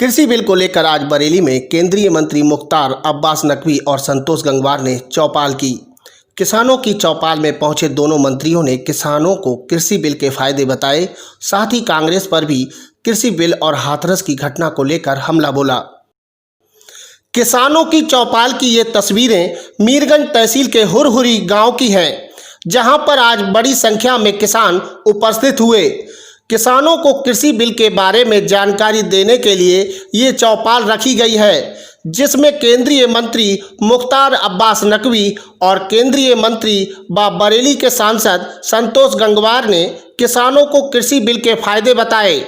कृषि बिल को लेकर आज बरेली में केंद्रीय मंत्री मुख्तार अब्बास नकवी और संतोष गंगवार ने चौपाल की। किसानों की चौपाल में पहुंचे दोनों मंत्रियों ने किसानों को कृषि बिल के फायदे बताए, साथ ही कांग्रेस पर भी कृषि बिल और हाथरस की घटना को लेकर हमला बोला। किसानों की चौपाल की ये तस्वीरें मीरगंज तहसील के हुरहुरी गांव की हैं, जहां पर आज बड़ी संख्या में किसान उपस्थित हुए। किसानों को कृषि बिल के बारे में जानकारी देने के लिए ये चौपाल रखी गई है, जिसमें केंद्रीय मंत्री मुख्तार अब्बास नकवी और केंद्रीय मंत्री व बरेली के सांसद संतोष गंगवार ने किसानों को कृषि बिल के फायदे बताए।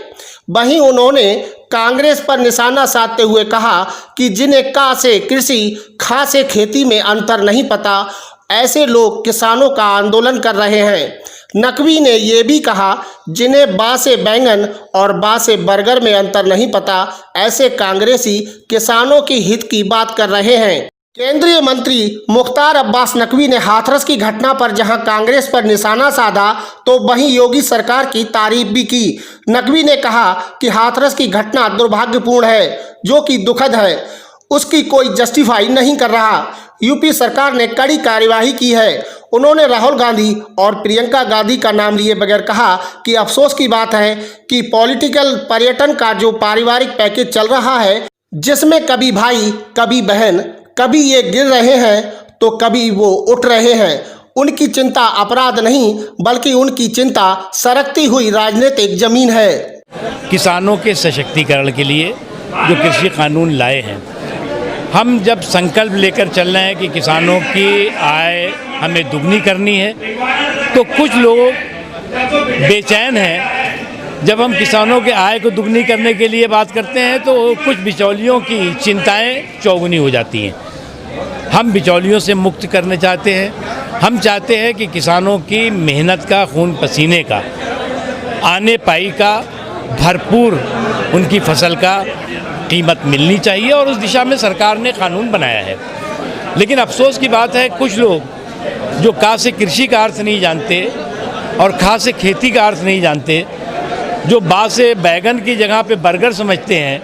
वहीं उन्होंने कांग्रेस पर निशाना साधते हुए कहा कि जिन्हें का से कृषि, खा से खेती में अंतर नहीं पता, ऐसे लोग किसानों का आंदोलन कर रहे हैं। नकवी ने यह भी कहा, जिन्हें बा से बैंगन और बा से बर्गर में अंतर नहीं पता, ऐसे कांग्रेसी किसानों के हित की बात कर रहे हैं। केंद्रीय मंत्री मुख्तार अब्बास नकवी ने हाथरस की घटना पर जहां कांग्रेस पर निशाना साधा, तो वहीं योगी सरकार की तारीफ भी की। नकवी ने कहा कि हाथरस की घटना दुर्भाग्यपूर्ण है, जो कि दुखद है, उसकी कोई जस्टिफाई नहीं कर रहा। यूपी सरकार ने कड़ी कार्यवाही की है। उन्होंने राहुल गांधी और प्रियंका गांधी का नाम लिए बगैर कहा कि अफसोस की बात है कि पॉलिटिकल पर्यटन का जो पारिवारिक पैकेज चल रहा है, जिसमें कभी भाई, कभी बहन, कभी ये गिर रहे हैं तो कभी वो उठ रहे हैं, उनकी चिंता अपराध नहीं, बल्कि उनकी चिंता सरकती हुई राजनीतिक जमीन है। किसानों के सशक्तिकरण के लिए जो कृषि कानून लाए हैं, हम जब संकल्प लेकर चल रहे हैं कि किसानों की आय हमें दुगनी करनी है, तो कुछ लोग बेचैन हैं। जब हम किसानों के आय को दुगनी करने के लिए बात करते हैं तो कुछ बिचौलियों की चिंताएं चौगुनी हो जाती हैं। हम बिचौलियों से मुक्त करने चाहते हैं। हम चाहते हैं कि किसानों की मेहनत का, खून पसीने का, आने पाई का भरपूर उनकी फसल का कीमत मिलनी चाहिए, और उस दिशा में सरकार ने कानून बनाया है। लेकिन अफसोस की बात है, कुछ लोग जो का से कृषि का अर्थ नहीं जानते और खा से खेती का अर्थ नहीं जानते, जो बा से बैगन की जगह पे बर्गर समझते हैं,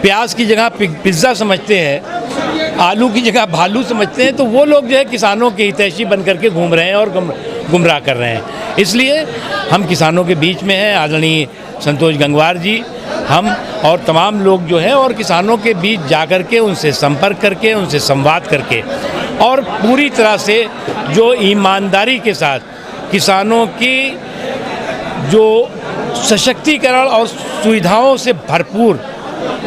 प्याज की जगह पिज़्ज़ा समझते हैं, आलू की जगह भालू समझते हैं, तो वो लोग जो है किसानों के हितैषी बन करके घूम रहे हैं और गुमराह कर रहे हैं। इसलिए हम किसानों के बीच में हैं। आदरणीय संतोष गंगवार जी, हम और तमाम लोग जो हैं, और किसानों के बीच जाकर के उनसे संपर्क करके, उनसे संवाद करके, और पूरी तरह से जो ईमानदारी के साथ किसानों की जो सशक्तिकरण और सुविधाओं से भरपूर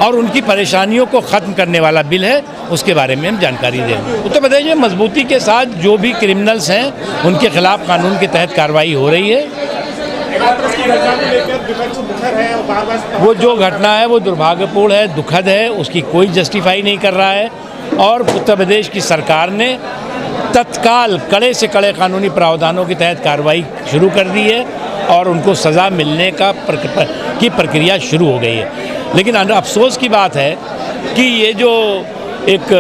और उनकी परेशानियों को ख़त्म करने वाला बिल है, उसके बारे में हम जानकारी दें। उत्तर प्रदेश में मजबूती के साथ जो भी क्रिमिनल्स हैं, उनके खिलाफ कानून के तहत कार्रवाई हो रही है। वो जो घटना है वो दुर्भाग्यपूर्ण है, दुखद है, उसकी कोई जस्टिफाई नहीं कर रहा है, और उत्तर प्रदेश की सरकार ने तत्काल कड़े से कड़े कानूनी प्रावधानों के तहत कार्रवाई शुरू कर दी है और उनको सज़ा मिलने की प्रक्रिया शुरू हो गई है। लेकिन अफसोस की बात है कि ये जो एक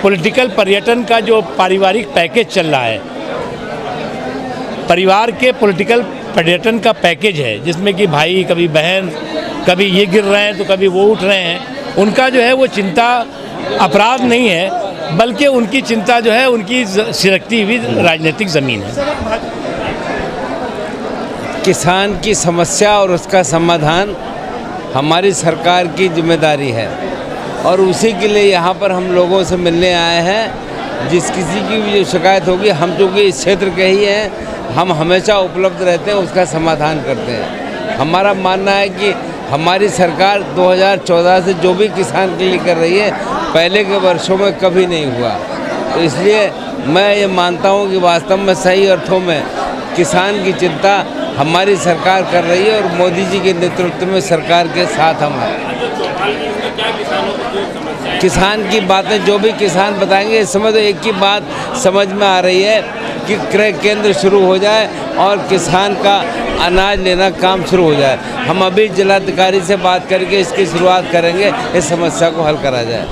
पॉलिटिकल पर्यटन का जो पारिवारिक पैकेज चल रहा है, परिवार के पॉलिटिकल पर्यटन का पैकेज है, जिसमें कि भाई, कभी बहन, कभी ये गिर रहे हैं तो कभी वो उठ रहे हैं, उनका जो है वो चिंता अपराध नहीं है, बल्कि उनकी चिंता जो है उनकी सिरकती हुई राजनीतिक ज़मीन है। किसान की समस्या और उसका समाधान हमारी सरकार की जिम्मेदारी है, और उसी के लिए यहाँ पर हम लोगों से मिलने आए हैं। जिस किसी की भी जो शिकायत होगी, हम चूँकि इस क्षेत्र के ही हैं, हम हमेशा उपलब्ध रहते हैं, उसका समाधान करते हैं। हमारा मानना है कि हमारी सरकार 2014 से जो भी किसान के लिए कर रही है, पहले के वर्षों में कभी नहीं हुआ। तो इसलिए मैं ये मानता हूँ कि वास्तव में सही अर्थों में किसान की चिंता हमारी सरकार कर रही है, और मोदी जी के नेतृत्व में सरकार के साथ हम हैं। किसान की बातें जो भी किसान बताएंगे, इस समय तो एक ही बात समझ में आ रही है कि क्रय केंद्र शुरू हो जाए और किसान का अनाज लेना काम शुरू हो जाए। हम अभी जिलाधिकारी से बात करके इसकी शुरुआत करेंगे, इस समस्या को हल करा जाए।